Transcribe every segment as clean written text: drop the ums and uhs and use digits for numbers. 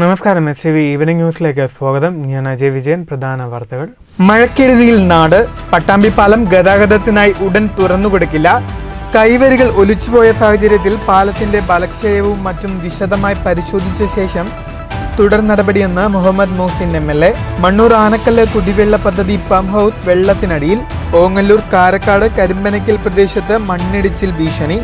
നമസ്കാരം. SCV evening ന്യൂസിലേക്ക് സ്വാഗതം. ഞാൻ അജയ് വിജയൻ. പ്രധാന വാർത്തകൾ. മഴക്കെടുതിയിൽ നാട്. പട്ടാമ്പി പാലം ഗതാഗതത്തിനായി ഉടൻ തുറന്നുകൊടുക്കില്ല. കൈവരികൾ ഒലിച്ചുപോയ സാഹചര്യത്തിൽ പാലത്തിന്റെ ബലക്ഷയവും മറ്റും വിശദമായി പരിശോധിച്ച ശേഷം തുടർ നടപടിയെന്ന് മുഹമ്മദ് മുഹസിൻ MLA. മണ്ണൂർ ആനക്കല്ല് കുടിവെള്ള പദ്ധതി പമ്പ് ഹൗസ് വെള്ളത്തിനടിയിൽ. ഓങ്ങല്ലൂർ കാരക്കാട് കരിമ്പനക്കൽ പ്രദേശത്ത് മണ്ണിടിച്ചിൽ ഭീഷണി.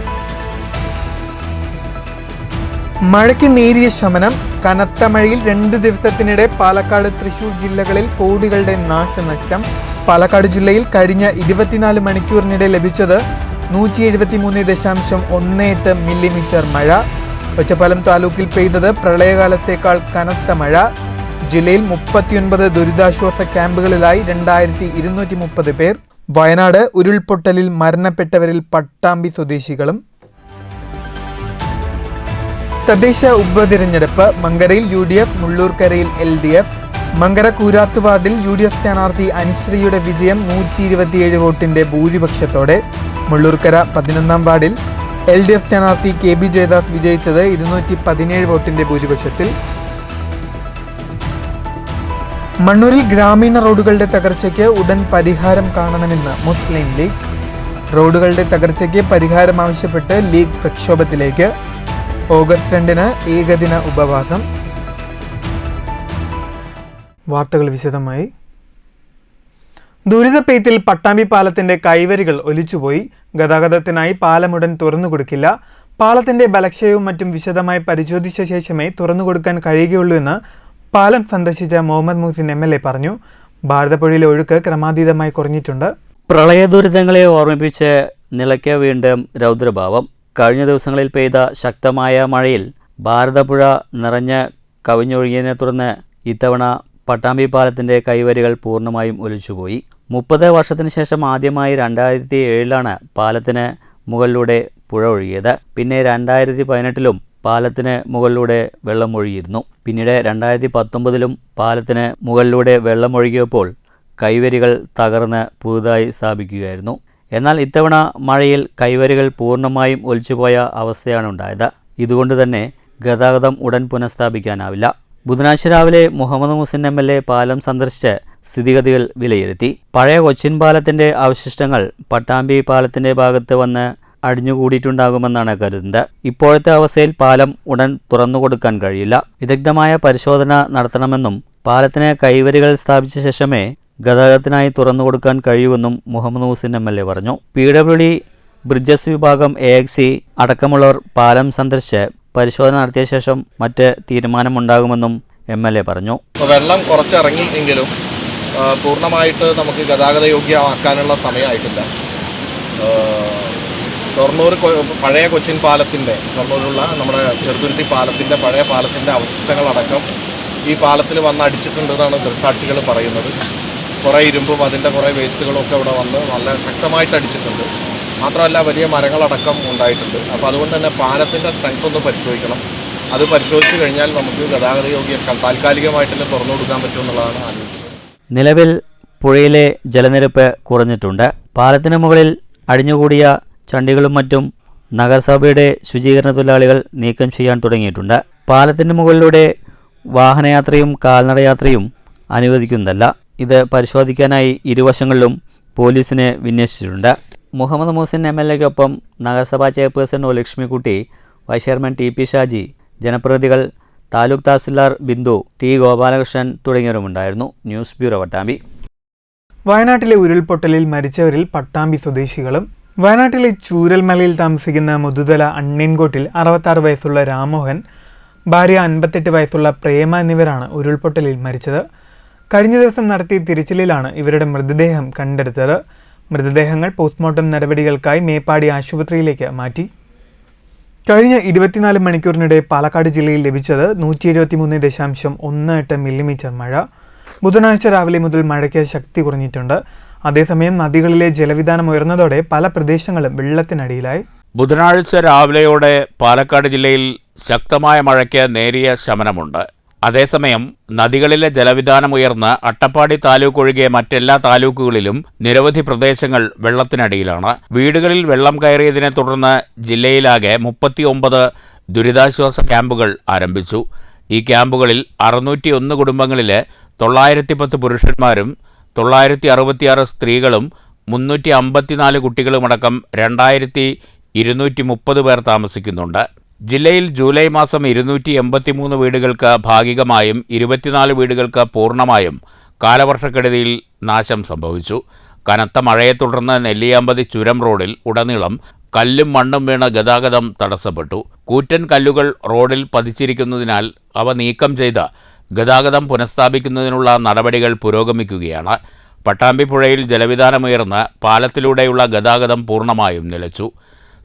മഴയ്ക്ക് നേരിയ ശമനം. കനത്ത മഴയിൽ 2 ദിവസത്തിനിടെ പാലക്കാട്, തൃശൂർ ജില്ലകളിൽ കോടികളുടെ നാശനഷ്ടം. പാലക്കാട് ജില്ലയിൽ കഴിഞ്ഞ 24 മണിക്കൂറിനിടെ ലഭിച്ചത് 173.18 മില്ലിമീറ്റർ മഴ. ഒറ്റപ്പാലം താലൂക്കിൽ പെയ്തത് പ്രളയകാലത്തേക്കാൾ കനത്ത മഴ. ജില്ലയിൽ 39 ദുരിതാശ്വാസ ക്യാമ്പുകളിലായി 2230 പേർ. വയനാട് ഉരുൾപൊട്ടലിൽ മരണപ്പെട്ടവരിൽ പട്ടാമ്പി സ്വദേശികളും. തദ്ദേശ ഉപതിരഞ്ഞെടുപ്പ്. മങ്കരയിൽ UDF, മുള്ളൂർക്കരയിൽ LDF. മങ്കര കൂരാത്ത് വാർഡിൽ UDF സ്ഥാനാർത്ഥി അനുശ്രീയുടെ വിജയം 127 വോട്ടിന്റെ ഭൂരിപക്ഷത്തോടെ. മുള്ളൂർക്കര 11ാം വാർഡിൽ LDF സ്ഥാനാർത്ഥി KB ജയദാസ് വിജയിച്ചത് 217 വോട്ടിന്റെ ഭൂരിപക്ഷത്തിൽ. മണ്ണൂരിൽ ഗ്രാമീണ റോഡുകളുടെ തകർച്ചയ്ക്ക് ഉടൻ പരിഹാരം കാണണമെന്ന് മുസ്ലിം ലീഗ്. റോഡുകളുടെ തകർച്ചയ്ക്ക് പരിഹാരം ആവശ്യപ്പെട്ട് ലീഗ് പ്രക്ഷോഭത്തിലേക്ക്. ഓഗസ്റ്റ് 2-ന് ഏകദിന ഉപവാസം. വാർത്തകൾ വിശദമായി. ദുരിതപ്പെയ്ത്തിൽ പട്ടാമ്പി പാലത്തിന്റെ കൈവരികൾ ഒലിച്ചുപോയി. ഗതാഗതത്തിനായി പാലമുടൻ തുറന്നുകൊടുക്കില്ല. പാലത്തിന്റെ ബലക്ഷയവും മറ്റും വിശദമായി പരിശോധിച്ച ശേഷമേ തുറന്നുകൊടുക്കാൻ കഴിയുകയുള്ളൂ എന്ന് പാലം സന്ദർശിച്ച മുഹമ്മദ് മുഹസിൻ MLA പറഞ്ഞു. ഭാരതപ്പുഴയിലെ ഒഴുക്ക് ക്രമാതീതമായി കുറഞ്ഞിട്ടുണ്ട്. പ്രളയ ദുരിതങ്ങളെ ഓർമ്മിപ്പിച്ച് നിലയ്ക്ക് വീണ്ടും രൗദ്രഭാവം. കഴിഞ്ഞ ദിവസങ്ങളിൽ പെയ്ത ശക്തമായ മഴയിൽ ഭാരതപ്പുഴ നിറഞ്ഞ് കവിഞ്ഞൊഴുകിയതിനെ തുടർന്ന് ഇത്തവണ പട്ടാമ്പി പാലത്തിൻ്റെ കൈവരികൾ പൂർണ്ണമായും ഒലിച്ചുപോയി. 30 വർഷത്തിന് ശേഷം ആദ്യമായി 2007-ലാണ് പാലത്തിന് മുകളിലൂടെ പുഴ ഒഴുകിയത്. പിന്നെ 2018-ലും പാലത്തിന് മുകളിലൂടെ വെള്ളം ഒഴുകിയിരുന്നു. പിന്നീട് 2019-ലും പാലത്തിന് മുകളിലൂടെ വെള്ളം ഒഴുകിയപ്പോൾ കൈവരികൾ തകർന്ന് പുതുതായി സ്ഥാപിക്കുകയായിരുന്നു. എന്നാൽ ഇത്തവണ മഴയിൽ കൈവരികൾ പൂർണ്ണമായും ഒലിച്ചുപോയ അവസ്ഥയാണ് ഉണ്ടായത്. ഇതുകൊണ്ട് തന്നെ ഗതാഗതം ഉടൻ പുനഃസ്ഥാപിക്കാനാവില്ല. ബുധനാഴ്ച രാവിലെ മുഹമ്മദ് മുഹസിൻ MLA പാലം സന്ദർശിച്ച് സ്ഥിതിഗതികൾ വിലയിരുത്തി. പഴയ കൊച്ചിൻ പാലത്തിന്റെ അവശിഷ്ടങ്ങൾ പട്ടാമ്പി പാലത്തിന്റെ ഭാഗത്ത് വന്ന് അടിഞ്ഞുകൂടിയിട്ടുണ്ടാകുമെന്നാണ് കരുതുന്നത്. ഇപ്പോഴത്തെ അവസ്ഥയിൽ പാലം ഉടൻ തുറന്നുകൊടുക്കാൻ കഴിയില്ല. വിദഗ്ധമായ പരിശോധന നടത്തണമെന്നും പാലത്തിന് കൈവരികൾ സ്ഥാപിച്ച ശേഷമേ ഗതാഗതത്തിനായി തുറന്നുകൊടുക്കാൻ കഴിയുമെന്നും മുഹമ്മദ് മുഹസിൻ MLA പറഞ്ഞു. PWD ബ്രിഡ്ജസ് വിഭാഗം AXC അടക്കമുള്ളവർ പാലം സന്ദർശിച്ച് പരിശോധന നടത്തിയ ശേഷം മറ്റ് തീരുമാനമുണ്ടാകുമെന്നും MLA പറഞ്ഞു. വെള്ളം കുറച്ചിറങ്ങി എങ്കിലും പൂർണ്ണമായിട്ട് നമുക്ക് ഗതാഗത യോഗ്യമാക്കാനുള്ള സമയമായിട്ടില്ല. ഷൊർണൂർ പഴയ കൊച്ചിൻ പാലത്തിൻ്റെ, ഷൊർണൂരിലുള്ള നമ്മുടെ ചെറുതുരുത്തി പാലത്തിൻ്റെ പഴയ പാലത്തിൻ്റെ അവശിഷ്ടങ്ങളടക്കം ഈ പാലത്തിൽ വന്ന് അടിച്ചിട്ടുണ്ടെന്നാണ് ദൃക്സാക്ഷികൾ പറയുന്നത്. കുറേ ഇരുമ്പും അതിൻ്റെ കുറേ വേസ്റ്റുകളും ഒക്കെ ഇവിടെ വന്ന് നല്ല ശക്തമായിട്ട് അടിച്ചിട്ടുണ്ട്. മാത്രമല്ല വലിയ മരങ്ങളടക്കം ഉണ്ടായിട്ടുണ്ട്. അപ്പോൾ അതുകൊണ്ട് തന്നെ പാലത്തിൻ്റെ സ്ട്രെങ്ത് ഒന്ന് പരിശോധിക്കണം. അത് പരിശോധിച്ച് കഴിഞ്ഞാൽ നമുക്ക് ഗതാഗത യോഗ്യം താൽക്കാലികമായിട്ടല്ലേ തുറന്നു കൊടുക്കാൻ പറ്റുമെന്നുള്ളതാണ് ആലോചിച്ചത്. നിലവിൽ പുഴയിലെ ജലനിരപ്പ് കുറഞ്ഞിട്ടുണ്ട്. പാലത്തിന് മുകളിൽ അടിഞ്ഞുകൂടിയ ചണ്ടികളും മറ്റും നഗരസഭയുടെ ശുചീകരണ തൊഴിലാളികൾ നീക്കം ചെയ്യാൻ തുടങ്ങിയിട്ടുണ്ട്. പാലത്തിന് മുകളിലൂടെ വാഹനയാത്രയും കാൽനടയാത്രയും അനുവദിക്കുന്നതല്ല. ഇത് പരിശോധിക്കാനായി ഇരുവശങ്ങളിലും പോലീസിനെ വിന്യസിച്ചിട്ടുണ്ട്. മുഹമ്മദ് മുഹസിൻ MLAയ്ക്കൊപ്പം നഗരസഭാ chairperson O Lakshmikutty, vice chairman TP Shaji, ജനപ്രതിനിധികൾ, താലൂക്ക് തഹസിൽദാർ ബിന്ദു, T ഗോപാലകൃഷ്ണൻ തുടങ്ങിയവരുമുണ്ടായിരുന്നു. News bureau Pattambi. വയനാട്ടിലെ ഉരുൾപൊട്ടലിൽ മരിച്ചവരിൽ പട്ടാമ്പി സ്വദേശികളും. വയനാട്ടിലെ ചൂരൽമലയിൽ താമസിക്കുന്ന മുതുതല അണ്ണീൻകോട്ടിൽ 66 വയസ്സുള്ള രാമോഹൻ, ഭാര്യ 58 വയസ്സുള്ള പ്രേമ എന്നിവരാണ് ഉരുൾപൊട്ടലിൽ മരിച്ചത്. കഴിഞ്ഞ ദിവസം നടത്തിയ തിരച്ചിലിലാണ് ഇവരുടെ മൃതദേഹം കണ്ടെടുത്തത്. മൃതദേഹങ്ങൾ പോസ്റ്റ്മോർട്ടം നടപടികൾക്കായി മേപ്പാടി ആശുപത്രിയിലേക്ക് മാറ്റി. കഴിഞ്ഞ 24 മണിക്കൂറിനിടെ പാലക്കാട് ജില്ലയിൽ ലഭിച്ചത് 173.18 മില്ലിമീറ്റർ മഴ. ബുധനാഴ്ച രാവിലെ മുതൽ മഴയ്ക്ക് ശക്തി കുറഞ്ഞിട്ടുണ്ട്. അതേസമയം നദികളിലെ ജലവിധാനം ഉയർന്നതോടെ പല പ്രദേശങ്ങളും വെള്ളത്തിനടിയിലായി. ബുധനാഴ്ച രാവിലെയോടെ പാലക്കാട് ജില്ലയിൽ ശക്തമായ മഴയ്ക്ക് നേരിയ ശമനമുണ്ട്. അതേസമയം നദികളിലെ ജലവിധാനം ഉയർന്ന് അട്ടപ്പാടി താലൂക്ക് ഒഴികെ മറ്റെല്ലാ താലൂക്കുകളിലും നിരവധി പ്രദേശങ്ങൾ വെള്ളത്തിനടിയിലാണ്. വീടുകളിൽ വെള്ളം കയറിയതിനെ തുടർന്ന് ജില്ലയിലാകെ 39 ദുരിതാശ്വാസ ക്യാമ്പുകൾ ആരംഭിച്ചു. ഈ ക്യാമ്പുകളിൽ 601 കുടുംബങ്ങളിലെ 910 പുരുഷന്മാരും 966 സ്ത്രീകളും 354 കുട്ടികളുമടക്കം 2230 പേർ താമസിക്കുന്നുണ്ട്. ജില്ലയിൽ ജൂലൈ മാസം 283 വീടുകൾക്ക് ഭാഗികമായും 24 വീടുകൾക്ക് പൂർണ്ണമായും കാലവർഷക്കെടുതിയിൽ നാശം സംഭവിച്ചു. കനത്ത മഴയെ തുടർന്ന് നെല്ലിയാമ്പതി ചുരം റോഡിൽ ഉടനീളം കല്ലും മണ്ണും വീണ് ഗതാഗതം തടസ്സപ്പെട്ടു. കൂറ്റൻ കല്ലുകൾ റോഡിൽ പതിച്ചിരിക്കുന്നതിനാൽ അവ നീക്കം ചെയ്ത് ഗതാഗതം പുനഃസ്ഥാപിക്കുന്നതിനുള്ള നടപടികൾ പുരോഗമിക്കുകയാണ്. പട്ടാമ്പി പുഴയിൽ ജലവിധാനമുയർന്ന് പാലത്തിലൂടെയുള്ള ഗതാഗതം പൂർണ്ണമായും നിലച്ചു.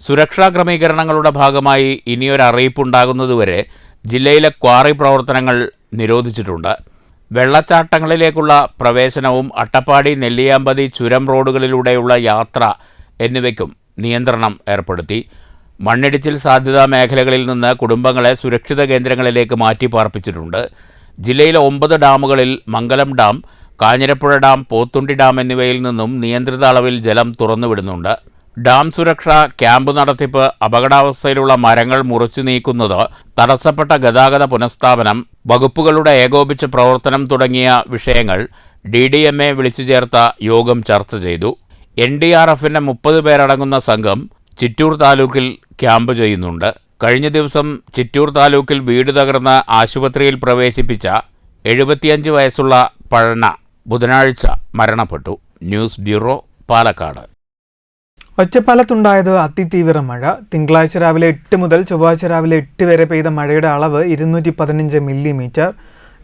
സുരക്ഷാ ക്രമീകരണങ്ങളുടെ ഭാഗമായി ഇനിയൊരറിയിപ്പുണ്ടാകുന്നതുവരെ ജില്ലയിലെ ക്വാറി പ്രവർത്തനങ്ങൾ നിരോധിച്ചിട്ടുണ്ട്. വെള്ളച്ചാട്ടങ്ങളിലേക്കുള്ള പ്രവേശനവും അട്ടപ്പാടി നെല്ലിയാമ്പതി ചുരം റോഡുകളിലൂടെയുള്ള യാത്ര എന്നിവയ്ക്കും നിയന്ത്രണം ഏർപ്പെടുത്തി. മണ്ണിടിച്ചിൽ സാധ്യതാ മേഖലകളിൽ നിന്ന് കുടുംബങ്ങളെ സുരക്ഷിത കേന്ദ്രങ്ങളിലേക്ക് മാറ്റി പാർപ്പിച്ചിട്ടുണ്ട്. ജില്ലയിലെ 9 ഡാമുകളിൽ Mangalam dam, Kanjirapuzha dam, Pothundi dam എന്നിവയിൽ നിന്നും നിയന്ത്രിത അളവിൽ ജലം തുറന്നുവിടുന്നുണ്ട്. ഡാം സുരക്ഷ, ക്യാമ്പ് നടത്തിപ്പ്, അപകടാവസ്ഥയിലുള്ള മരങ്ങൾ മുറിച്ചു നീക്കുന്നത്, തടസ്സപ്പെട്ട ഗതാഗത പുനഃസ്ഥാപനം, വകുപ്പുകളുടെ ഏകോപിച്ച പ്രവർത്തനം തുടങ്ങിയ വിഷയങ്ങൾ DDMA വിളിച്ചു ചേർത്ത യോഗം ചർച്ച ചെയ്തു. NDRFന്റെ 30 പേരടങ്ങുന്ന സംഘം ചിറ്റൂർ താലൂക്കിൽ ക്യാമ്പ് ചെയ്യുന്നുണ്ട്. കഴിഞ്ഞ ദിവസം ചിറ്റൂർ താലൂക്കിൽ വീട് തകർന്ന് ആശുപത്രിയിൽ പ്രവേശിപ്പിച്ച 75 വയസ്സുള്ള പഴന ബുധനാഴ്ച മരണപ്പെട്ടു. News bureau, Palakkad. ഒറ്റപ്പാലത്തുണ്ടായത് അതിതീവ്ര മഴ. തിങ്കളാഴ്ച രാവിലെ 8 മുതൽ ചൊവ്വാഴ്ച രാവിലെ 8 വരെ പെയ്ത മഴയുടെ അളവ് 215 മില്ലിമീറ്റർ.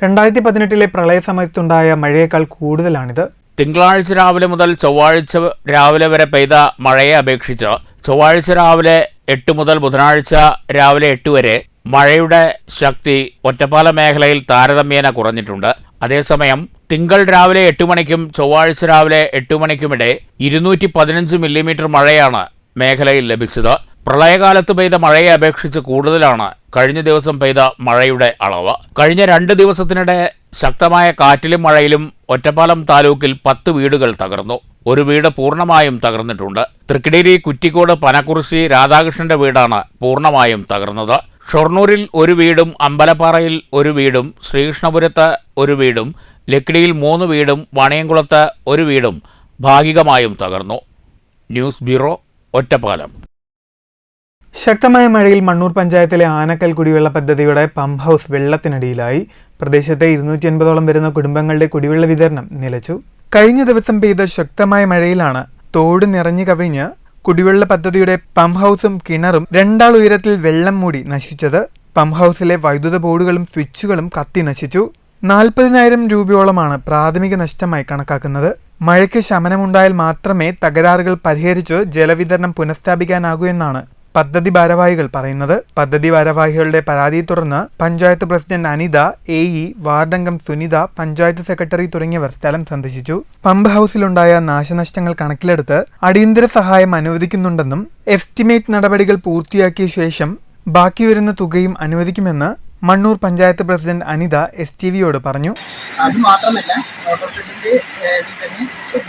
2018 പ്രളയസമയത്തുണ്ടായ മഴയേക്കാൾ കൂടുതലാണിത്. തിങ്കളാഴ്ച രാവിലെ മുതൽ ചൊവ്വാഴ്ച രാവിലെ വരെ പെയ്ത മഴയെ അപേക്ഷിച്ച് ചൊവ്വാഴ്ച രാവിലെ 8 മുതൽ ബുധനാഴ്ച രാവിലെ 8 വരെ മഴയുടെ ശക്തി ഒറ്റപ്പാല മേഖലയിൽ താരതമ്യേന കുറഞ്ഞിട്ടുണ്ട്. അതേസമയം തിങ്കൾ രാവിലെ 8 മണിക്കും ചൊവ്വാഴ്ച രാവിലെ 8 മണിക്കുമിടെ 215 മില്ലിമീറ്റർ മഴയാണ് മേഖലയിൽ ലഭിച്ചത്. പ്രളയകാലത്ത് പെയ്ത മഴയെ അപേക്ഷിച്ച് കൂടുതലാണ് കഴിഞ്ഞ ദിവസം പെയ്ത മഴയുടെ അളവ്. കഴിഞ്ഞ 2 ദിവസത്തിനിടെ ശക്തമായ കാറ്റിലും മഴയിലും ഒറ്റപ്പാലം താലൂക്കിൽ 10 വീടുകൾ തകർന്നു. ഒരു വീട് പൂർണ്ണമായും തകർന്നിട്ടുണ്ട്. തൃക്കിടിരി, കുറ്റിക്കോട്, പനക്കുറിശി രാധാകൃഷ്ണന്റെ വീടാണ് പൂർണ്ണമായും തകർന്നത്. ഷൊർണൂരിൽ ഒരു വീടും അമ്പലപ്പാറയിൽ ഒരു വീടും ശ്രീകൃഷ്ണപുരത്ത് ഒരു വീടും ലക്കിടിയിൽ 3 വീടും വാണിയംകുളത്ത് ഒരു വീടും ഭാഗികമായും തകർന്നു. News bureau, Ottapalam. ശക്തമായ മഴയിൽ മണ്ണൂർ പഞ്ചായത്തിലെ ആനക്കൽ കുടിവെള്ള പദ്ധതിയുടെ പമ്പ് ഹൗസ് വെള്ളത്തിനടിയിലായി. പ്രദേശത്തെ 250ഓളം വരുന്ന കുടുംബങ്ങളുടെ കുടിവെള്ള വിതരണം നിലച്ചു. കഴിഞ്ഞ ദിവസം പെയ്ത ശക്തമായ മഴയിലാണ് തോട് നിറഞ്ഞു കവിഞ്ഞ് കുടിവെള്ള പദ്ധതിയുടെ പമ്പ് ഹൗസും കിണറും 2 ആൾ ഉയരത്തിൽ വെള്ളം മൂടി നശിച്ചത്. പമ്പ് ഹൗസിലെ വൈദ്യുത ബോർഡുകളും സ്വിച്ചുകളും കത്തി നശിച്ചു. 40,000 രൂപയോളമാണ് പ്രാഥമിക നഷ്ടമായി കണക്കാക്കുന്നത്. മഴയ്ക്ക് ശമനമുണ്ടായാൽ മാത്രമേ തകരാറുകൾ പരിഹരിച്ച് ജലവിതരണം പുനഃസ്ഥാപിക്കാനാകൂ എന്നാണ് പദ്ധതി ഭാരവാഹികൾ പറയുന്നത്. പദ്ധതി ഭാരവാഹികളുടെ പരാതിയെ തുടർന്ന് പഞ്ചായത്ത് പ്രസിഡന്റ് അനിത, AE, വാർഡംഗം സുനിത, പഞ്ചായത്ത് സെക്രട്ടറി തുടങ്ങിയവർ സ്ഥലം സന്ദർശിച്ചു. പമ്പ് ഹൗസിലുണ്ടായ നാശനഷ്ടങ്ങൾ കണക്കിലെടുത്ത് അടിയന്തര സഹായം അനുവദിക്കുന്നുണ്ടെന്നും എസ്റ്റിമേറ്റ് നടപടികൾ പൂർത്തിയാക്കിയ ശേഷം ബാക്കി വരുന്ന തുകയും അനുവദിക്കുമെന്ന് മണ്ണൂർ പഞ്ചായത്ത് പ്രസിഡന്റ് അനിത STVയോട് പറഞ്ഞു. അതുമാത്രമല്ല, മോട്ടോർ ഷെഡിന്റെ തന്നെ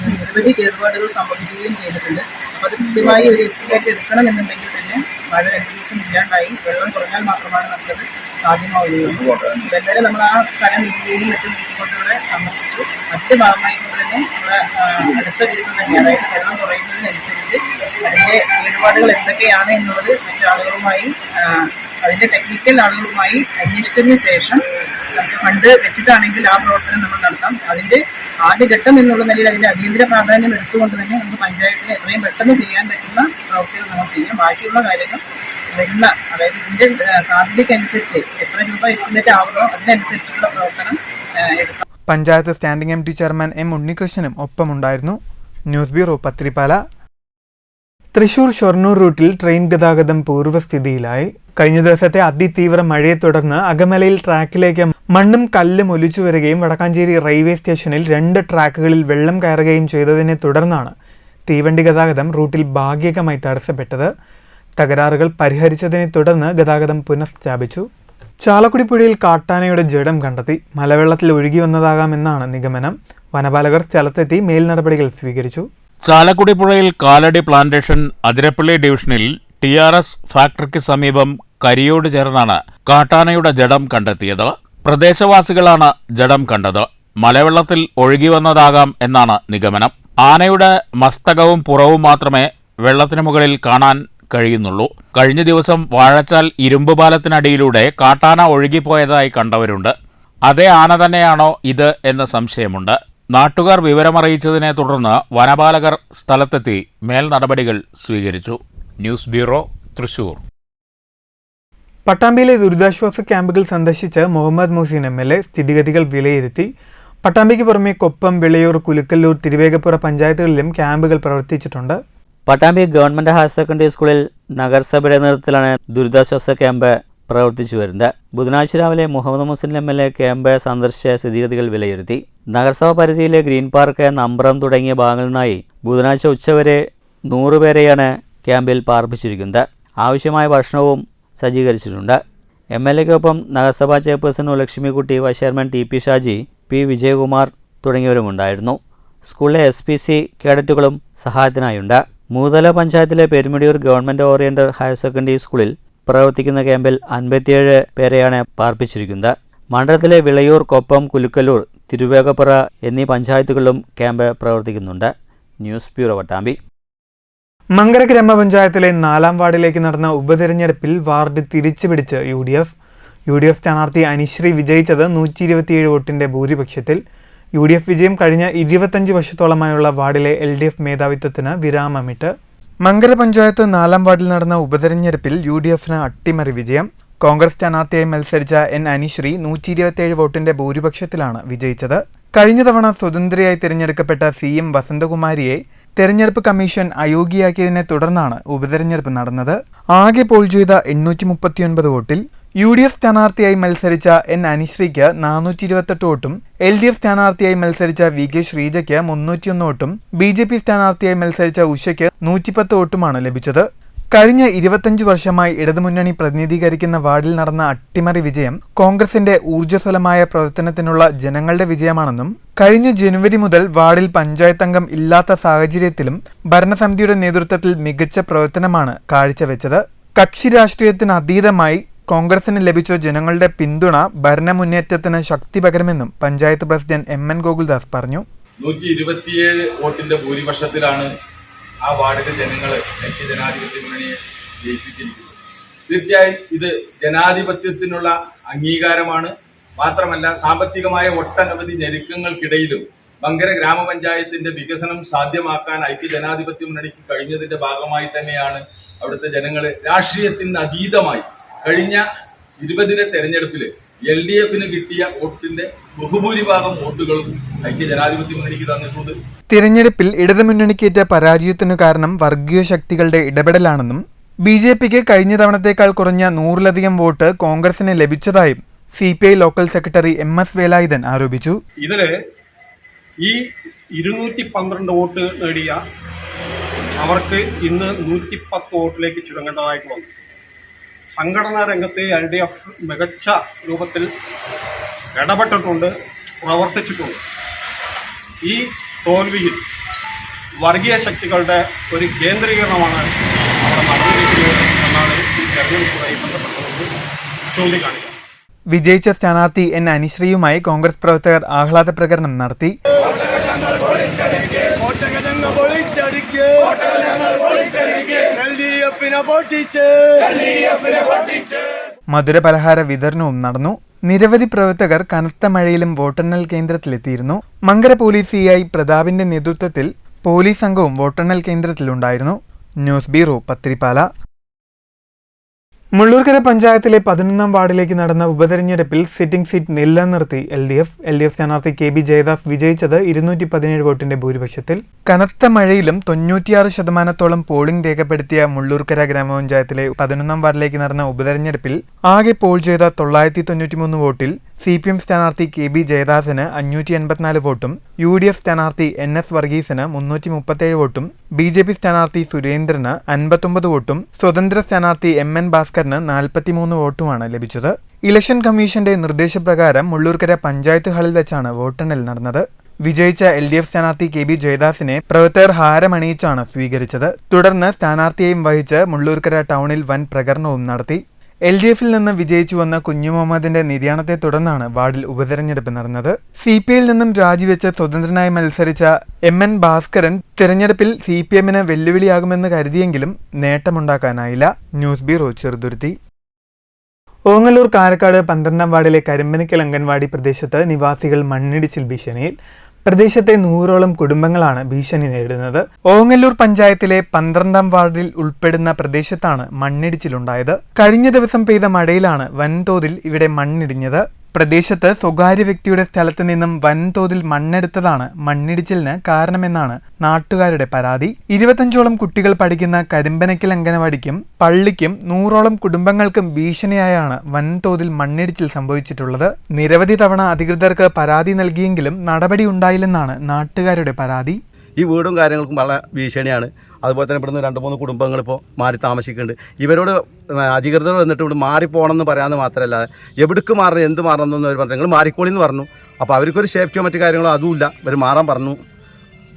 നിരവധി കേടുപാടുകൾ സംഭവിക്കുകയും ചെയ്തിട്ടുണ്ട്. അപ്പോൾ അത് കൃത്യമായി ഒരു എസ്റ്റിമേറ്റ് എടുക്കണമെന്നുണ്ടെങ്കിൽ തന്നെ മഴ 2 ദിവസം ഇല്ലാണ്ടായി വെള്ളം കുറഞ്ഞാൽ മാത്രമാണ് നമുക്കത് സാധ്യമാവുകയുള്ളൂ. എന്തായാലും നമ്മൾ ആ സ്ഥലം ഇരിക്കുകയും മറ്റും കൂട്ടിക്കൊണ്ടിവിടെ സന്ദർശിച്ചു. മറ്റ് ഭാഗമായിക്കൊണ്ട് തന്നെ നമ്മൾ അടുത്ത ദിവസം തന്നെ, അതായത് വെള്ളം കുറയുന്നതിനനുസരിച്ച് അതിൻ്റെ കേടുപാടുകൾ എന്തൊക്കെയാണ് എന്നുള്ളത് മറ്റാളുകളുമായി, അതിൻ്റെ ടെക്നിക്കൽ ആളുകളുമായി അന്വേഷിച്ചതിന് ശേഷം നമുക്ക് ഫണ്ട് വെച്ചിട്ടാണെങ്കിൽ ആ പ്രവർത്തനം നമ്മൾ നടത്താം. അതിൻ്റെ ആദ്യഘട്ടം എന്നുള്ള നിലയിൽ അതിൻ്റെ അടിയന്തര പ്രാധാന്യം എടുത്തുകൊണ്ട് തന്നെ നമുക്ക് പഞ്ചായത്തിന് എത്രയും പെട്ടെന്ന് ചെയ്യാൻ പറ്റുന്ന പ്രവൃത്തികൾ നമ്മൾ ചെയ്യാം. ബാക്കിയുള്ള കാര്യങ്ങൾ വരുന്ന, അതായത് ഇതിൻ്റെ സാധ്യതയ്ക്കനുസരിച്ച് എത്ര രൂപ എസ്റ്റിമേറ്റ് ആവുന്നോ അതിനനുസരിച്ചുള്ള പ്രവർത്തനം എടുക്കാം. Panchayat standing MT chairman M. ഉണ്ണികൃഷ്ണനും ഒപ്പമുണ്ടായിരുന്നു. News bureau, Pathirippala. തൃശൂർ ഷൊർണൂർ റൂട്ടിൽ ട്രെയിൻ ഗതാഗതം പൂർവ്വസ്ഥിതിയിലായി. കഴിഞ്ഞ ദിവസത്തെ അതിതീവ്ര മഴയെ തുടർന്ന് അകമലയിൽ ട്രാക്കിലേക്ക് മണ്ണും കല്ലും ഒലിച്ചു വരികയും വടക്കാഞ്ചേരി റെയിൽവേ സ്റ്റേഷനിൽ 2 ട്രാക്കുകളിൽ വെള്ളം കയറുകയും ചെയ്തതിനെ തുടർന്നാണ് തീവണ്ടി ഗതാഗതം റൂട്ടിൽ ഭാഗികമായി തടസ്സപ്പെട്ടത്. തകരാറുകൾ പരിഹരിച്ചതിനെ തുടർന്ന് ഗതാഗതം പുനഃസ്ഥാപിച്ചു. ചാലക്കുടി പുഴയിൽ കാട്ടാനയുടെ ജഡം കണ്ടെത്തി. മലവെള്ളത്തിൽ ഒഴുകി വന്നതാകാമെന്നാണ് നിഗമനം. വനപാലകർ സ്ഥലത്തെത്തി മേൽനടപടികൾ സ്വീകരിച്ചു. ചാലക്കുടി പുഴയിൽ കാലടി പ്ലാന്റേഷൻ അതിരപ്പള്ളി ഡിവിഷനിൽ TRS ഫാക്ടറിക്ക് സമീപം കരിയോട് ചേർന്നാണ് കാട്ടാനയുടെ ജഡം കണ്ടെത്തിയത്. പ്രദേശവാസികളാണ് ജഡം കണ്ടത്. മലവെള്ളത്തിൽ ഒഴുകി വന്നതാകാം എന്നാണ് നിഗമനം. ആനയുടെ മസ്തകവും പുറവും മാത്രമേ വെള്ളത്തിനു മുകളിൽ കാണാൻ കഴിയുന്നുള്ളൂ. കഴിഞ്ഞ ദിവസം വാഴച്ചാൽ ഇരുമ്പ് പാലത്തിനടിയിലൂടെ കാട്ടാന ഒഴുകിപ്പോയതായി കണ്ടവരുണ്ട്. അതേ ആന തന്നെയാണോ ഇത് എന്ന സംശയമുണ്ട്. നാട്ടുകാർ വിവരമറിയിച്ചതിനെ തുടർന്ന് വനപാലകർ സ്ഥലത്തെത്തി മേൽ നടപടികൾ സ്വീകരിച്ചു. News bureau, Thrissur. പട്ടാമ്പിയിലെ ദുരിതാശ്വാസ ക്യാമ്പുകൾ സന്ദർശിച്ച് മുഹമ്മദ് മുഹ്സിൻ MLA സ്ഥിതിഗതികൾ വിലയിരുത്തി. പട്ടാമ്പിക്ക് പുറമെ കൊപ്പം, വിളയൂർ, കുലുക്കല്ലൂർ, തിരുവേഗപ്പുറ പഞ്ചായത്തുകളിലും ക്യാമ്പുകൾ പ്രവർത്തിച്ചിട്ടുണ്ട്. പട്ടാമ്പി ഗവൺമെന്റ് ഹയർ സെക്കൻഡറി സ്കൂളിൽ നഗരസഭയുടെ നേതൃത്വത്തിലാണ് ദുരിതാശ്വാസ ക്യാമ്പ് പ്രവർത്തിച്ചു വരുന്നത്. ബുധനാഴ്ച രാവിലെ മുഹമ്മദ് മുഹ്സിൻ MLA ക്യാമ്പ് സന്ദർശിച്ച സ്ഥിതിഗതികൾ വിലയിരുത്തി. നഗരസഭാ പരിധിയിലെ ഗ്രീൻ പാർക്ക്, നമ്പ്രം തുടങ്ങിയ ഭാഗങ്ങളിൽ നിന്നായി ബുധനാഴ്ച ഉച്ചവരെ 100 പേരെയാണ് ക്യാമ്പിൽ പാർപ്പിച്ചിരിക്കുന്നത്. ആവശ്യമായ ഭക്ഷണവും സജ്ജീകരിച്ചിട്ടുണ്ട്. MLAക്കൊപ്പം നഗരസഭാ chairperson Lakshmikutty, vice chairman TP Shaji, P Vijayakumar തുടങ്ങിയവരുമുണ്ടായിരുന്നു. സ്കൂളിലെ SPC കേഡറ്റുകളും സഹായത്തിനായുണ്ട്. മൂതല പഞ്ചായത്തിലെ Perumudiyoor government oriental higher secondary സ്കൂളിൽ പ്രവർത്തിക്കുന്ന ക്യാമ്പിൽ 57 പേരെയാണ് പാർപ്പിച്ചിരിക്കുന്നത്. മണ്ഡലത്തിലെ വിളയൂർ, കൊപ്പം, കുലുക്കല്ലൂർ, തിരുവേഗപ്പുറ എന്നീ പഞ്ചായത്തുകളിലും ക്യാമ്പ് പ്രവർത്തിക്കുന്നുണ്ട്. News bureau, Pattambi. മങ്കര ഗ്രാമപഞ്ചായത്തിലെ 4ാം വാർഡിലേക്ക് നടന്ന ഉപതെരഞ്ഞെടുപ്പിൽ വാർഡ് തിരിച്ചുപിടിച്ച് UDF സ്ഥാനാർത്ഥി അനിശ്രീ വിജയിച്ചത് 127 വോട്ടിന്റെ ഭൂരിപക്ഷത്തിൽ. UDF വിജയം കഴിഞ്ഞ 25 വർഷത്തോളമായുള്ള വാർഡിലെ LDF മേധാവിത്വത്തിന് വിരാമമിട്ട്. മങ്കര പഞ്ചായത്ത് 4ാം വാർഡിൽ നടന്ന ഉപതെരഞ്ഞെടുപ്പിൽ UDFന് അട്ടിമറി വിജയം. കോൺഗ്രസ് സ്ഥാനാർത്ഥിയായി മത്സരിച്ച അനിശ്രീ 127 വോട്ടിന്റെ ഭൂരിപക്ഷത്തിലാണ് വിജയിച്ചത്. കഴിഞ്ഞ തവണ സ്വതന്ത്രയായി തിരഞ്ഞെടുക്കപ്പെട്ട CM വസന്തകുമാരിയെ തെരഞ്ഞെടുപ്പ് കമ്മീഷൻ അയോഗ്യയാക്കിയതിനെ തുടർന്നാണ് ഉപതെരഞ്ഞെടുപ്പ് നടന്നത്. ആകെ പോൾ ചെയ്ത 839 വോട്ടിൽ UDF സ്ഥാനാർത്ഥിയായി മത്സരിച്ച അനിശ്രീക്ക് 428 വോട്ടും, LDF സ്ഥാനാർത്ഥിയായി മത്സരിച്ച VK ശ്രീജയ്ക്ക് 301 വോട്ടും, BJP സ്ഥാനാർത്ഥിയായി മത്സരിച്ച ഉഷയ്ക്ക് 110 വോട്ടുമാണ് ലഭിച്ചത്. കഴിഞ്ഞ 25 വർഷമായി ഇടതുമുന്നണി പ്രതിനിധീകരിക്കുന്ന വാർഡിൽ നടന്ന അട്ടിമറി വിജയം കോൺഗ്രസിന്റെ ഊർജ്ജസ്വലമായ പ്രവർത്തനത്തിനുള്ള ജനങ്ങളുടെ വിജയമാണെന്നും കഴിഞ്ഞ ജനുവരി മുതൽ വാർഡിൽ പഞ്ചായത്ത് അംഗം ഇല്ലാത്ത സാഹചര്യത്തിലും ഭരണസമിതിയുടെ നേതൃത്വത്തിൽ മികച്ച പ്രവർത്തനമാണ് കാഴ്ചവെച്ചത്. കക്ഷി രാഷ്ട്രീയത്തിന് അതീതമായി കോൺഗ്രസിന് ലഭിച്ച ജനങ്ങളുടെ പിന്തുണ ഭരണമുന്നേറ്റത്തിന് ശക്തി പകരുമെന്നും പഞ്ചായത്ത് പ്രസിഡന്റ് MN ഗോകുൽദാസ് പറഞ്ഞു. 127 വോട്ടിന്റെ ഭൂരിപക്ഷത്തിലാണ് ആ വാർഡിലെ ജനങ്ങൾ ഐക്യ ജനാധിപത്യ മുന്നണിയെ ജയിപ്പിച്ചിരിക്കുന്നത്. തീർച്ചയായും ഇത് ജനാധിപത്യത്തിനുള്ള അംഗീകാരമാണ്. മാത്രമല്ല, സാമ്പത്തികമായ ഒട്ടനവധി ഞെരുക്കങ്ങൾക്കിടയിലും മങ്കര ഗ്രാമപഞ്ചായത്തിന്റെ വികസനം സാധ്യമാക്കാൻ ഐക്യ ജനാധിപത്യ മുന്നണിക്ക് കഴിഞ്ഞതിന്റെ ഭാഗമായി തന്നെയാണ് അവിടുത്തെ ജനങ്ങൾ രാഷ്ട്രീയത്തിന് അതീതമായി കഴിഞ്ഞ 20 തെരഞ്ഞെടുപ്പിൽ LDFന് കിട്ടിയ വോട്ടിന്റെ ബഹുഭൂരിഭാഗം വോട്ടുകളും ഐക്യ ജനാധിപത്യ മുന്നണിക്ക് തന്നിട്ടുണ്ട്. തിരഞ്ഞെടുപ്പിൽ ഇടതുമുന്നണിക്കേറ്റ പരാജയത്തിനു കാരണം വർഗീയ ശക്തികളുടെ ഇടപെടലാണെന്നും BJPക്ക് കഴിഞ്ഞ തവണത്തേക്കാൾ കുറഞ്ഞ 100ലധികം വോട്ട് കോൺഗ്രസിന് ലഭിച്ചതായും CPI local secretary MS Velayudhan ആരോപിച്ചു. ഇതില് ഈ 212 വോട്ട് നേടിയ അവർക്ക് ഇന്ന് 110 വോട്ടിലേക്ക് ചുരുങ്ങേണ്ടതായിട്ട് വന്നു. സംഘടനാ രംഗത്ത് LDF മികച്ച രൂപത്തിൽ ഇടപെട്ടിട്ടുണ്ട്, പ്രവർത്തിച്ചിട്ടുണ്ട്. ഈ തോൽവിയിൽ വർഗീയ ശക്തികളുടെ ഒരു കേന്ദ്രീകരണമാണ് അവിടെ നടന്നിരിക്കുന്നത് എന്നാണ് ഈ തെരഞ്ഞെടുപ്പുമായി ബന്ധപ്പെട്ടത് ചൂണ്ടിക്കാണിക്കുക. വിജയിച്ച സ്ഥാനാർത്ഥി അനിശ്രീയുമായി കോൺഗ്രസ് പ്രവർത്തകർ ആഹ്ലാദ പ്രകടനം നടത്തി. മധുര പലഹാര വിതരണവും നടന്നു. നിരവധി പ്രവർത്തകർ കനത്ത മഴയിലും വോട്ടെണ്ണൽ കേന്ദ്രത്തിലെത്തിയിരുന്നു. മങ്കര പോലീസ് CI പ്രതാപിന്റെ നേതൃത്വത്തിൽ പോലീസ് സംഘവും വോട്ടെണ്ണൽ കേന്ദ്രത്തിലുണ്ടായിരുന്നു. News bureau, Pathirippala. മുള്ളൂർക്കര പഞ്ചായത്തിലെ 11ാം വാർഡിലേക്ക് നടന്ന ഉപതെരഞ്ഞെടുപ്പിൽ സിറ്റിംഗ് സീറ്റ് നിലനിർത്തി LDF സ്ഥാനാർത്ഥി KB ജയദാസ് വിജയിച്ചത് 217 വോട്ടിന്റെ ഭൂരിപക്ഷത്തിൽ. കനത്ത മഴയിലും 96% പോളിംഗ് രേഖപ്പെടുത്തിയ മുള്ളൂർക്കര ഗ്രാമപഞ്ചായത്തിലെ 11ാം വാർഡിലേക്ക് നടന്ന ഉപതെരഞ്ഞെടുപ്പിൽ ആകെ പോൾ ചെയ്ത 993 വോട്ടിൽ CPM സ്ഥാനാർത്ഥി KB ജയദാസിന് 584 വോട്ടും, UDF സ്ഥാനാർത്ഥി NS വർഗീസിന് 337 വോട്ടും, BJP സ്ഥാനാർത്ഥി സുരേന്ദ്രന് 59 വോട്ടും, സ്വതന്ത്ര സ്ഥാനാർത്ഥി MN ഭാസ്കറിന് 43 വോട്ടുമാണ് ലഭിച്ചത്. ഇലക്ഷൻ കമ്മീഷന്റെ നിർദ്ദേശപ്രകാരം മുള്ളൂർക്കര പഞ്ചായത്ത് ഹാളിൽ വെച്ചാണ് വോട്ടെണ്ണൽ നടന്നത്. വിജയിച്ച LDF സ്ഥാനാർത്ഥി KB ജയദാസിനെ പ്രവർത്തകർ ഹാരമണിയിച്ചാണ് സ്വീകരിച്ചത്. തുടർന്ന് സ്ഥാനാർത്ഥിയെയും വഹിച്ച് മുള്ളൂർക്കര ടൗണിൽ വൻ പ്രകടനവും നടത്തി. LDF-ൽ നിന്ന് വിജയിച്ചു വന്ന കുഞ്ഞു മുഹമ്മദിന്റെ നിര്യാണത്തെ തുടർന്നാണ് വാർഡിൽ ഉപതെരഞ്ഞെടുപ്പ് നടന്നത്. CPI-ൽ നിന്നും രാജിവെച്ച് സ്വതന്ത്രനായി മത്സരിച്ച MN ഭാസ്കരൻ തെരഞ്ഞെടുപ്പിൽ CPM-ന് വെല്ലുവിളിയാകുമെന്ന് കരുതിയെങ്കിലും നേട്ടമുണ്ടാക്കാനായില്ല. News bureau, Cheruthuruthy. ഓങ്ങല്ലൂർ കാരക്കാട് 12-ാം വാർഡിലെ കരിമ്പനക്കൽ അംഗൻവാടി പ്രദേശത്ത് നിവാസികൾ മണ്ണിടിച്ചിൽ ഭീഷണിയിൽ. പ്രദേശത്തെ 100ഓളം കുടുംബങ്ങളാണ് ഭീഷണി നേരിടുന്നത്. ഓങ്ങല്ലൂർ പഞ്ചായത്തിലെ 12-ാം വാർഡിൽ ഉൾപ്പെടുന്ന പ്രദേശത്താണ് മണ്ണിടിച്ചിലുണ്ടായത്. കഴിഞ്ഞ ദിവസം പെയ്ത മഴയിലാണ് വൻതോതിൽ ഇവിടെ മണ്ണിടിഞ്ഞത്. പ്രദേശത്ത് സ്വകാര്യ വ്യക്തിയുടെ സ്ഥലത്ത് നിന്നും വൻതോതിൽ മണ്ണെടുത്തതാണ് മണ്ണിടിച്ചിലിന് കാരണമെന്നാണ് നാട്ടുകാരുടെ പരാതി. 25ഓളം കുട്ടികൾ പഠിക്കുന്ന കരിമ്പനക്കൽ അംഗനവാടിക്കും പള്ളിക്കും 100ഓളം കുടുംബങ്ങൾക്കും ഭീഷണിയായാണ് വൻതോതിൽ മണ്ണിടിച്ചിൽ സംഭവിച്ചിട്ടുള്ളത്. നിരവധി തവണ അധികൃതർക്ക് പരാതി നൽകിയെങ്കിലും നടപടി ഉണ്ടായില്ലെന്നാണ് നാട്ടുകാരുടെ പരാതി. ഈ വീടും കാര്യങ്ങൾക്കും വളരെ ഭീഷണിയാണ്. അതുപോലെ തന്നെ ഇവിടുന്ന് 2-3 കുടുംബങ്ങൾ ഇപ്പോൾ മാറി താമസിക്കുന്നുണ്ട്. ഇവരോട് അധികൃതർ വന്നിട്ട് ഇവിടെ മാറിപ്പോകണമെന്ന് പറയാമെന്ന് മാത്രമല്ല, എവിടേക്ക് മാറണം എന്ത് മാറണം എന്ന് അവർ പറഞ്ഞു. നിങ്ങൾ മാറിക്കോളിന്ന് പറഞ്ഞു. അപ്പോൾ അവർക്കൊരു സേഫ്റ്റിയോ മറ്റു കാര്യങ്ങളോ അതുമില്ല. ഇവർ മാറാൻ പറഞ്ഞു.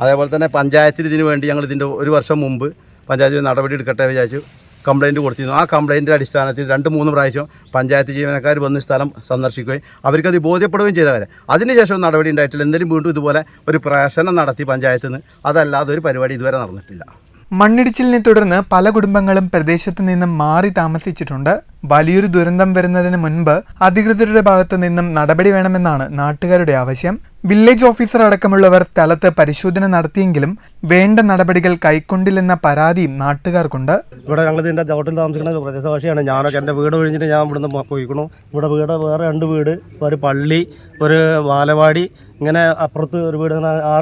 അതേപോലെ തന്നെ പഞ്ചായത്തിൽ ഇതിന് വേണ്ടി ഞങ്ങൾ ഇതിൻ്റെ 1 വർഷം മുമ്പ് പഞ്ചായത്തിൽ നടപടി എടുക്കട്ടെ വിചാരിച്ചു കംപ്ലയിൻറ്റ് കൊടുത്തിരുന്നു. ആ കംപ്ലയിൻറ്റിൻ്റെ അടിസ്ഥാനത്തിൽ 2-3 പ്രാവശ്യം പഞ്ചായത്ത് ജീവനക്കാർ വന്ന് സ്ഥലം സന്ദർശിക്കുകയും അവർക്കത് ബോധ്യപ്പെടുകയും ചെയ്തവരെ അതിനുശേഷം നടപടി ഉണ്ടായിട്ടില്ല. എന്തെങ്കിലും വീണ്ടും ഇതുപോലെ ഒരു പ്രശ്നം നടത്തി പഞ്ചായത്തിൽ നിന്ന്, അതല്ലാതെ ഒരു പരിപാടി ഇതുവരെ നടന്നിട്ടില്ല. മണ്ണിടിച്ചിലിനെ തുടർന്ന് പല കുടുംബങ്ങളും പ്രദേശത്ത് നിന്നും മാറി താമസിച്ചിട്ടുണ്ട്. വലിയൊരു ദുരന്തം വരുന്നതിന് മുൻപ് അധികൃതരുടെ ഭാഗത്തു നിന്നും നടപടി വേണമെന്നാണ് നാട്ടുകാരുടെ ആവശ്യം. വില്ലേജ് ഓഫീസർ അടക്കമുള്ളവർ സ്ഥലത്ത് പരിശോധന നടത്തിയെങ്കിലും വേണ്ട നടപടികൾ കൈക്കൊണ്ടില്ലെന്ന പരാതിയും നാട്ടുകാർക്കുണ്ട്. ഇവിടെ ഞങ്ങൾ ഇതിൻ്റെ ചവിട്ടിൽ താമസിക്കുന്ന പ്രദേശവാസിയാണ്. ഞാനൊക്കെ എൻ്റെ വീട് ഒഴിഞ്ഞിട്ട് ഞാൻ ഇവിടുന്ന് പോയിക്കണു. ഇവിടെ വേറെ 2 വീട്, ഒരു പള്ളി, ഒരു ബാലവാടി, ഇങ്ങനെ അപ്പുറത്ത് ഒരു വീട്,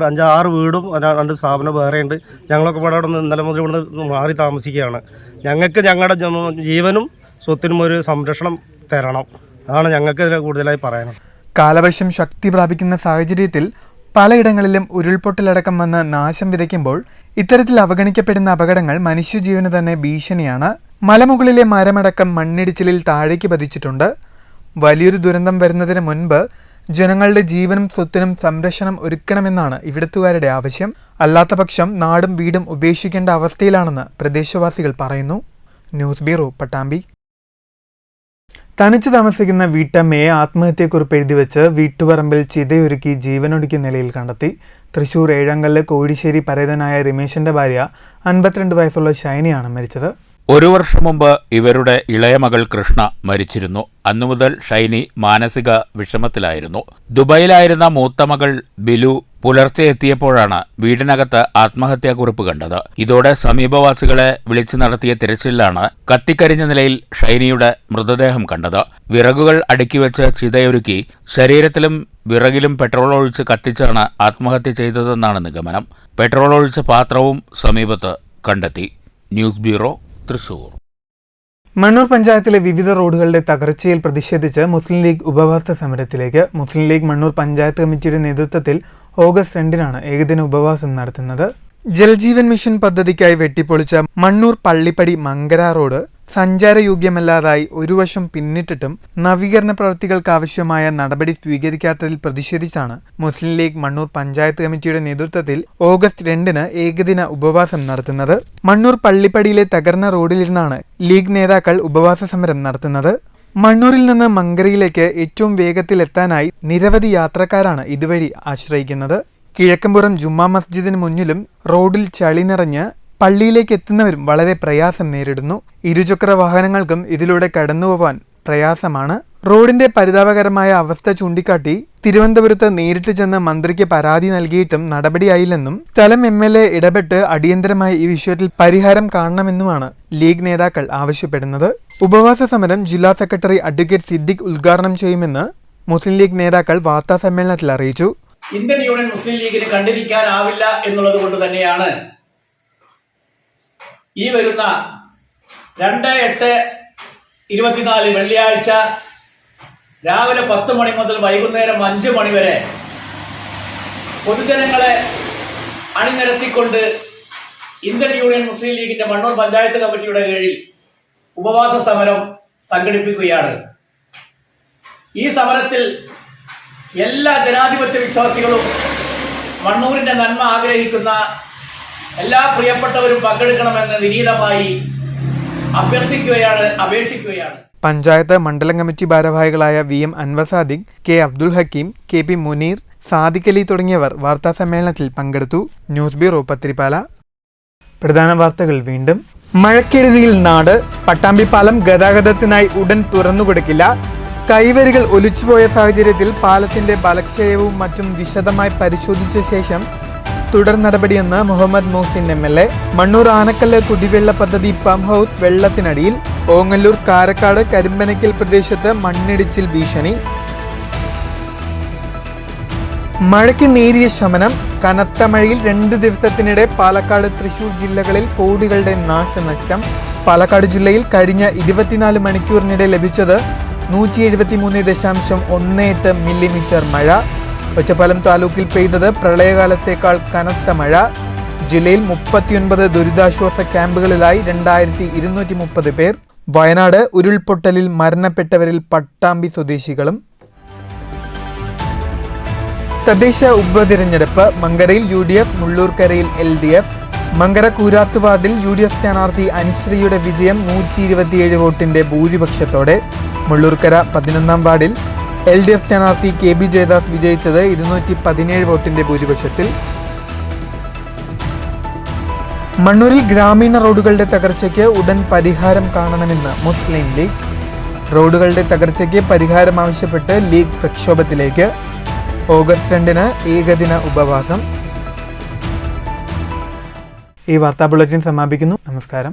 5-6 വീടും 2 സ്ഥാപനം വേറെയുണ്ട്. ഞങ്ങളൊക്കെ ഇവിടെ ഇന്നലെ മുതൽ ഇവിടുന്ന് മാറി താമസിക്കുകയാണ്. ഞങ്ങൾക്ക് ഞങ്ങളുടെ ജീവനും സ്വത്തിനും ഒരു സംരക്ഷണം തരണം. അതാണ് ഞങ്ങൾക്ക് ഇതിൽ കൂടുതലായി പറയാനുള്ളത്. കാലവർഷം ശക്തി പ്രാപിക്കുന്ന സാഹചര്യത്തിൽ പലയിടങ്ങളിലും ഉരുൾപൊട്ടലടക്കം വന്ന് നാശം വിതയ്ക്കുമ്പോൾ ഇത്തരത്തിൽ അവഗണിക്കപ്പെടുന്ന അപകടങ്ങൾ മനുഷ്യജീവന് തന്നെ ഭീഷണിയാണ്. മലമുകളിലെ മരമടക്കം മണ്ണിടിച്ചിലിൽ താഴേക്ക് പതിച്ചിട്ടുണ്ട്. വലിയൊരു ദുരന്തം വരുന്നതിന് മുൻപ് ജനങ്ങളുടെ ജീവനും സ്വത്തിനും സംരക്ഷണം ഒരുക്കണമെന്നാണ് ഇവിടത്തുകാരുടെ ആവശ്യം. അല്ലാത്തപക്ഷം നാടും വീടും ഉപേക്ഷിക്കേണ്ട അവസ്ഥയിലാണെന്ന് പ്രദേശവാസികൾ പറയുന്നു. News bureau, Pattambi. തനിച്ച് താമസിക്കുന്ന വീട്ടമ്മയെ ആത്മഹത്യക്കുറിപ്പ് എഴുതിവെച്ച് വീട്ടുപറമ്പിൽ ചിതയൊരുക്കി ജീവനൊടുക്കിയ നിലയിൽ കണ്ടെത്തി. തൃശൂർ ഏഴങ്കല്ല് കോഴിശ്ശേരി പരേതനായ രമേശിന്റെ ഭാര്യ 52 വയസ്സുള്ള ഷൈനിയാണ് മരിച്ചത്. 1 വർഷം മുമ്പ് ഇവരുടെ ഇളയ മകൾ കൃഷ്ണ മരിച്ചിരുന്നു. അന്നുമുതൽ ഷൈനി മാനസിക വിഷമത്തിലായിരുന്നു. ദുബായിലായിരുന്ന മൂത്ത മകൾ ബിലു പുലർച്ചെ എത്തിയപ്പോഴാണ് വീടിനകത്ത് ആത്മഹത്യാക്കുറിപ്പ് കണ്ടത്. ഇതോടെ സമീപവാസികളെ വിളിച്ചു നടത്തിയ തിരച്ചിലിലാണ് കത്തിക്കരിഞ്ഞ നിലയിൽ ഷൈനിയുടെ മൃതദേഹം കണ്ടത്. വിറകുകൾ അടുക്കിവെച്ച് ചിതയൊരുക്കി ശരീരത്തിലും വിറകിലും പെട്രോൾ ഒഴിച്ച് കത്തിച്ചാണ് ആത്മഹത്യ ചെയ്തതെന്നാണ് നിഗമനം. പെട്രോൾ ഒഴിച്ച പാത്രവും സമീപത്ത് കണ്ടെത്തി. News bureau, Thrissur. മണ്ണൂർ പഞ്ചായത്തിലെ വിവിധ റോഡുകളുടെ തകർച്ചയിൽ പ്രതിഷേധിച്ച് മുസ്ലിം ലീഗ് ഉപവാസ സമരത്തിലേക്ക്. മുസ്ലിം ലീഗ് മണ്ണൂർ പഞ്ചായത്ത് കമ്മിറ്റിയുടെ നേതൃത്വത്തിൽ ഓഗസ്റ്റ് 2-നാണ് ഏകദിന ഉപവാസം നടത്തുന്നത്. ജൽജീവൻ മിഷൻ പദ്ധതിക്കായി വെട്ടിപ്പൊളിച്ച മണ്ണൂർ പള്ളിപ്പടി മങ്കര റോഡ് സഞ്ചാരയോഗ്യമല്ലാതായി 1 വർഷം പിന്നിട്ടിട്ടും നവീകരണ പ്രവൃത്തികൾക്കാവശ്യമായ നടപടി സ്വീകരിക്കാത്തതിൽ പ്രതിഷേധിച്ചാണ് മുസ്ലിം ലീഗ് മണ്ണൂർ പഞ്ചായത്ത് കമ്മിറ്റിയുടെ നേതൃത്വത്തിൽ ഓഗസ്റ്റ് 2-ന് ഏകദിന ഉപവാസം നടത്തുന്നത്. മണ്ണൂർ പള്ളിപ്പടിയിലെ തകർന്ന റോഡിലിരുന്നാണ് ലീഗ് നേതാക്കൾ ഉപവാസ സമരം നടത്തുന്നത്. മണ്ണൂരിൽ നിന്ന് മങ്കരയിലേക്ക് ഏറ്റവും വേഗത്തിൽ എത്താനായി നിരവധി യാത്രക്കാരാണ് ഇതുവഴി ആശ്രയിക്കുന്നത്. കിഴക്കമ്പുറം ജുമാ മസ്ജിദിന് മുന്നിലും റോഡിൽ ചളി നിറഞ്ഞ് പള്ളിയിലേക്ക് എത്തുന്നവരും വളരെ പ്രയാസം നേരിടുന്നു. ഇരുചക്ര വാഹനങ്ങൾക്കും ഇതിലൂടെ കടന്നുപോകാൻ പ്രയാസമാണ്. റോഡിന്റെ പരിതാപകരമായ അവസ്ഥ ചൂണ്ടിക്കാട്ടി തിരുവനന്തപുരത്ത് നേരിട്ട് ചെന്ന് മന്ത്രിക്ക് പരാതി നൽകിയിട്ടും നടപടിയായില്ലെന്നും സ്ഥലം MLA ഇടപെട്ട് അടിയന്തരമായി ഈ വിഷയത്തിൽ പരിഹാരം കാണണമെന്നുമാണ് ലീഗ് നേതാക്കൾ ആവശ്യപ്പെടുന്നത്. ഉപവാസ സമരം ജില്ലാ സെക്രട്ടറി അഡ്വക്കേറ്റ് സിദ്ദിഖ് ഉദ്ഘാടനം ചെയ്യുമെന്ന് മുസ്ലിം ലീഗ് നേതാക്കൾ വാർത്താ സമ്മേളനത്തിൽ അറിയിച്ചു. ഇന്ത്യൻ യൂണിയൻ മുസ്ലിം ലീഗിന് കണ്ടിരിക്കാനാവില്ല എന്നുള്ളത് കൊണ്ട് തന്നെയാണ് ഈ വരുന്ന 2/8/24 വെള്ളിയാഴ്ച രാവിലെ 10 മണി മുതൽ വൈകുന്നേരം 5 മണി വരെ പൊതുജനങ്ങളെ അണിനിരത്തിക്കൊണ്ട് ഇന്ത്യൻ യൂണിയൻ മുസ്ലിം ലീഗിന്റെ മണ്ണൂർ പഞ്ചായത്ത് കമ്മിറ്റിയുടെ കീഴിൽ ഉപവാസ സമരം സംഘടിപ്പിക്കുകയാണ്. ഈ സമരത്തിൽ എല്ലാ ജനാധിപത്യ വിശ്വാസികളും മണ്ണൂരിന്റെ നന്മ ആഗ്രഹിക്കുന്ന എല്ലാ പ്രിയപ്പെട്ടവരും പങ്കെടുക്കണമെന്ന് വിനീതമായി അഭ്യർത്ഥിക്കുകയാണ്, അപേക്ഷിക്കുകയാണ്. പഞ്ചായത്ത് മണ്ഡലം കമ്മിറ്റി ഭാരവാഹികളായ VM Anwar Sadiq, K Abdul Hakeem, KP Muneer, Sadiq Ali തുടങ്ങിയവർ വാർത്താസമ്മേളനത്തിൽ പങ്കെടുത്തു. News bureau Pathirippala. പ്രധാന വാർത്തകൾ വീണ്ടും. മഴക്കെടുതിയിൽ നാട്. പട്ടാമ്പി പാലം ഗതാഗതത്തിനായി ഉടൻ തുറന്നുകൊടുക്കില്ല. കൈവരികൾ ഒലിച്ചുപോയ സാഹചര്യത്തിൽ പാലത്തിന്റെ ബലക്ഷയവും മറ്റും വിശദമായി പരിശോധിച്ച ശേഷം തുടർ നടപടിയെന്ന് മുഹമ്മദ് മോഹ്സിൻ MLA. മണ്ണൂർ ആനക്കല്ല് കുടിവെള്ള പദ്ധതി പമ്പ് ഹൗസ് വെള്ളത്തിനടിയിൽ. ഓങ്ങല്ലൂർ കാരക്കാട് കരിമ്പനക്കൽ പ്രദേശത്ത് മണ്ണിടിച്ചിൽ ഭീഷണി. മഴയ്ക്ക് നേരിയ ശമനം. കനത്ത മഴയിൽ 2 ദിവസത്തിനിടെ പാലക്കാട്, തൃശൂർ ജില്ലകളിൽ കോടികളുടെ നാശനഷ്ടം. പാലക്കാട് ജില്ലയിൽ കഴിഞ്ഞ 24 മണിക്കൂറിനിടെ ലഭിച്ചത് 173.18 മില്ലിമീറ്റർ മഴ. ഒറ്റപ്പാലം താലൂക്കിൽ പെയ്തത് പ്രളയകാലത്തേക്കാൾ കനത്ത മഴ. ജില്ലയിൽ 39 ദുരിതാശ്വാസ ക്യാമ്പുകളിലായി 2230 പേർ. വയനാട് ഉരുൾപൊട്ടലിൽ മരണപ്പെട്ടവരിൽ പട്ടാമ്പി സ്വദേശികളും. തദ്ദേശ ഉപതിരഞ്ഞെടുപ്പ്. മങ്കരയിൽ UDF, മുള്ളൂർക്കരയിൽ LDF. മങ്കര കൂരാത്ത് വാർഡിൽ UDF സ്ഥാനാർത്ഥി അനുശ്രീയുടെ വിജയം 127 വോട്ടിന്റെ ഭൂരിപക്ഷത്തോടെ. മുള്ളൂർക്കര 11ാം വാർഡിൽ LDF സ്ഥാനാർത്ഥി KB ജയദാസ് വിജയിച്ചത് 217 വോട്ടിന്റെ ഭൂരിപക്ഷത്തിൽ. മണ്ണൂരിൽ ഗ്രാമീണ റോഡുകളുടെ തകർച്ചയ്ക്ക് ഉടൻ പരിഹാരം കാണണമെന്ന് മുസ്ലിം ലീഗ്. റോഡുകളുടെ തകർച്ചയ്ക്ക് പരിഹാരം ആവശ്യപ്പെട്ട് ലീഗ് പ്രക്ഷോഭത്തിലേക്ക്. ഓഗസ്റ്റ് 2-ന് ഏകദിന ഉപവാസം. ഈ വാർത്താ ബുള്ളറ്റിൻ സമാപിക്കുന്നു. നമസ്കാരം.